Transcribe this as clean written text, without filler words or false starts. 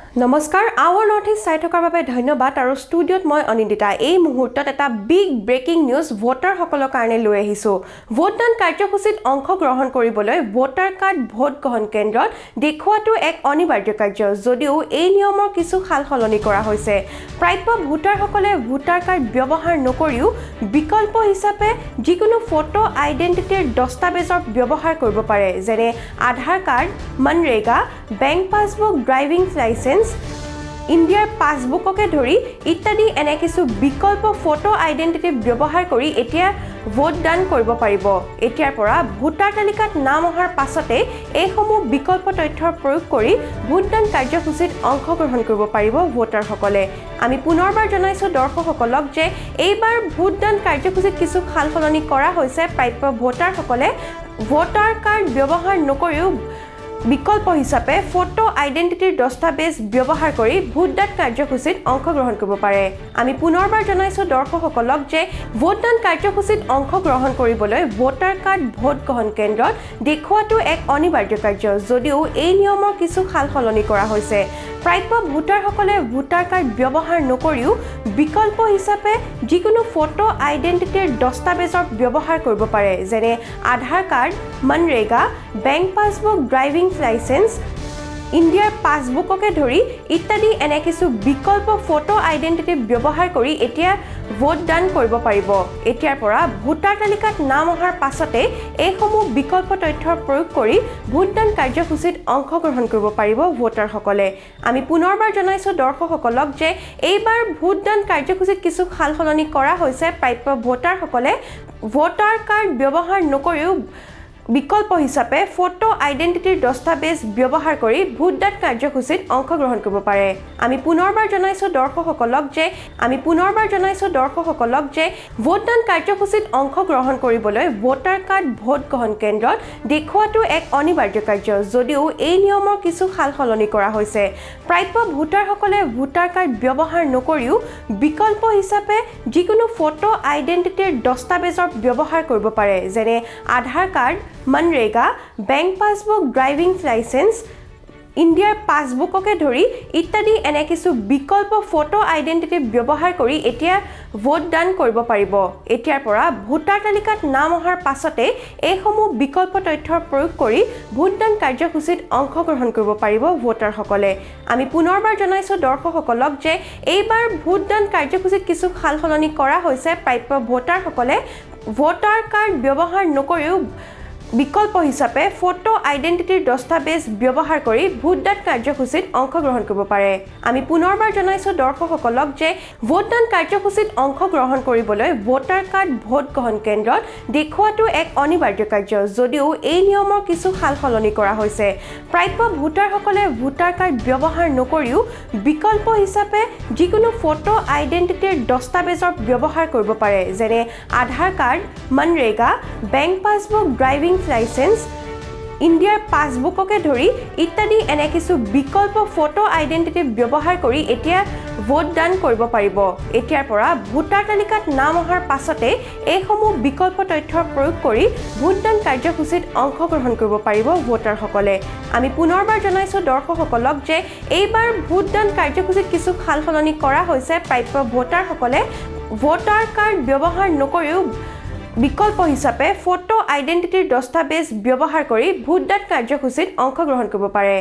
নমস্কাৰ hour north east চাই থকাৰ বাবে ধন্যবাদ আৰু ষ্টুডিঅ'ত মই অনিন্দিতা এই মুহূৰ্তত এটা বিগ ব্ৰেকিং নিউজ ভোটাৰসকলৰ কাৰণে লৈ আহিছোঁ ভোটদান কাৰ্যসূচীত অংশগ্ৰহণ কৰিবলৈ ভোটাৰ কাৰ্ড ভোট গ্ৰহণ কেন্দ্ৰত দেখুৱাটো এক অনিবাৰ্য কাৰ্য যদিও এই নিয়মৰ কিছু সালসলনি কৰা হৈছে প্ৰাপ্য ভোটাৰসকলে ভোটাৰ কাৰ্ড ব্যৱহাৰ নকৰিও বিকল্প হিচাপে যিকোনো ফটো আইডেন্টিটিৰ দস্তাবেজৰ ব্যৱহাৰ কৰিব পাৰে যেনে Aadhaar card MNREGA bank passbook driving licence ইন্ডিয়াৰ পাছবুককে ধৰি ইত্যাদি এনে কিছু বিকল্প ফটো আইডেন্টিটি ব্যৱহাৰ কৰি এতিয়া ভোটদান কৰিব পাৰিব এতিয়াৰ পৰা ভোটাৰ তালিকাত নাম অহাৰ পাছতে এইসমূহ বিকল্প তথ্যৰ প্ৰয়োগ কৰি ভোটদান কাৰ্যসূচীত অংশগ্ৰহণ কৰিব পাৰিব ভোটাৰসকলে আমি পুনৰবাৰ জনাইছো দৰ্শকসকলক যে এইবাৰ ভোটদান কাৰ্যসূচীত কিছু সালসলনি কৰা হৈছে প্ৰাপ্য ভোটাৰসকলে ভোটাৰ কাৰ্ড ব্যৱহাৰ নকৰিও বিকল্প হিচাপে ফটো আইডেন্টিটিৰ দস্তাবেজ ব্যৱহাৰ কৰি ভোটদান কাৰ্যসূচীত অংশগ্ৰহণ কৰিব পাৰে আমি পুনৰবাৰ জনাইছো দৰ্শকসকলক যে ভোটদান কাৰ্যসূচীত অংশগ্ৰহণ কৰিবলৈ ভোটাৰ কাৰ্ড ভোট গ্ৰহণ কেন্দ্ৰত দেখুৱাটো এক অনিবাৰ্য কাৰ্য যদিও এই নিয়মৰ কিছু সালসলনি কৰা হৈছে প্ৰাপ্য ভোটাৰসকলে ভোটাৰ কাৰ্ড ব্যৱহাৰ নকৰিও বিকল্প হিচাপে যিকোনো ফটো আইডেন্টিটিৰ দস্তাবেজৰ ব্যৱহাৰ কৰিব পাৰে যেনে Aadhaar card MNREGA bank passbook driving licence ইন্ডিয়াৰ পাছবুককে ধৰি ইত্যাদি এনে কিছু বিকল্প ফটো আইডেন্টিটি ব্যৱহাৰ কৰি এতিয়া ভোটদান কৰিব পাৰিব এতিয়াৰ পৰা ভোটাৰ তালিকাত নাম অহাৰ পাছতে এইসমূহ বিকল্প তথ্যৰ প্ৰয়োগ কৰি ভোটদান কাৰ্যসূচীত অংশগ্ৰহণ কৰিব পাৰিব ভোটাৰসকলে আমি পুনৰবাৰ জনাইছো দৰ্শকসকলক যে এইবাৰ ভোটদান কাৰ্যসূচীত কিছু সালসলনি কৰা হৈছে প্ৰাপ্য ভোটাৰসকলে ভোটাৰ কাৰ্ড ব্যৱহাৰ নকৰিও বিকল্প হিচাপে ফটো আইডেন্টিটিৰ দস্তাবেজ ব্যৱহাৰ কৰি ভোটদান কাৰ্যসূচীত অংশগ্ৰহণ কৰিব পাৰে আমি পুনৰবাৰ জনাইছো দৰ্শকসকলক যে ভোটদান কাৰ্যসূচীত অংশগ্ৰহণ কৰিবলৈ ভোটাৰ কাৰ্ড ভোট গ্ৰহণ কেন্দ্ৰত দেখুৱাটো এক অনিবাৰ্য কাৰ্য যদিও এই নিয়মৰ কিছু সালসলনি কৰা হৈছে প্ৰাপ্য ভোটাৰসকলে ভোটাৰ কাৰ্ড ব্যৱহাৰ নকৰিও বিকল্প হিচাপে যিকোনো ফটো আইডেন্টিটিৰ দস্তাবেজৰ ব্যৱহাৰ কৰিব পাৰে যেনে Aadhaar card MNREGA bank passbook driving licence ইন্ডিয়াৰ পাছবুককে ধৰি ইত্যাদি এনে কিছু বিকল্প ফটো আইডেন্টিটি ব্যৱহাৰ কৰি এতিয়া ভোটদান কৰিব পাৰিব এতিয়াৰ পৰা ভোটাৰ তালিকাত নাম অহাৰ পাছতে এইসমূহ বিকল্প তথ্যৰ প্ৰয়োগ কৰি ভোটদান কাৰ্যসূচীত অংশগ্ৰহণ কৰিব পাৰিব ভোটাৰসকলে আমি পুনৰবাৰ জনাইছো দৰ্শকসকলক যে এইবাৰ ভোটদান কাৰ্যসূচীত কিছু সালসলনি কৰা হৈছে প্ৰাপ্য ভোটাৰসকলে ভোটাৰ কাৰ্ড ব্যৱহাৰ নকৰিও বিকল্প হিচাপে ফটো আইডেন্টিটিৰ দস্তাবেজ ব্যৱহাৰ কৰি ভোটদান কাৰ্যসূচীত অংশগ্ৰহণ কৰিব পাৰে আমি পুনৰবাৰ জনাইছো দৰ্শকসকলক যে ভোটদান কাৰ্যসূচীত অংশগ্ৰহণ কৰিবলৈ ভোটাৰ কাৰ্ড ভোট গ্ৰহণ কেন্দ্ৰত দেখুৱাটো এক অনিবাৰ্য কাৰ্য যদিও এই নিয়মৰ কিছু সালসলনি কৰা হৈছে প্ৰাপ্য ভোটাৰসকলে ভোটাৰ কাৰ্ড ব্যৱহাৰ নকৰিও বিকল্প হিচাপে যিকোনো ফটো আইডেন্টিটিৰ দস্তাবেজৰ ব্যৱহাৰ কৰিব পাৰে যেনে Aadhaar card MNREGA bank passbook driving licence ইন্ডিয়াৰ পাছবুককে ধৰি ইত্যাদি এনে কিছু বিকল্প ফটো আইডেন্টিটি ব্যৱহাৰ কৰি এতিয়া ভোটদান কৰিব পাৰিব এতিয়াৰ পৰা ভোটাৰ তালিকাত নাম অহাৰ পাছতে এইসমূহ বিকল্প তথ্যৰ প্ৰয়োগ কৰি ভোটদান কাৰ্যসূচীত অংশগ্ৰহণ কৰিব পাৰিব ভোটাৰসকলে আমি পুনৰবাৰ জনাইছো দৰ্শকসকলক যে এইবাৰ ভোটদান কাৰ্যসূচীত কিছু সালসলনি কৰা হৈছে প্ৰাপ্য ভোটাৰসকলে ভোটাৰ কাৰ্ড ব্যৱহাৰ নকৰিও বিকল্প হিচাপে ফটো আইডেন্টিটিৰ দস্তাবেজ ব্যৱহাৰ কৰি ভোটদান কাৰ্যসূচীত অংশগ্ৰহণ কৰিব পাৰে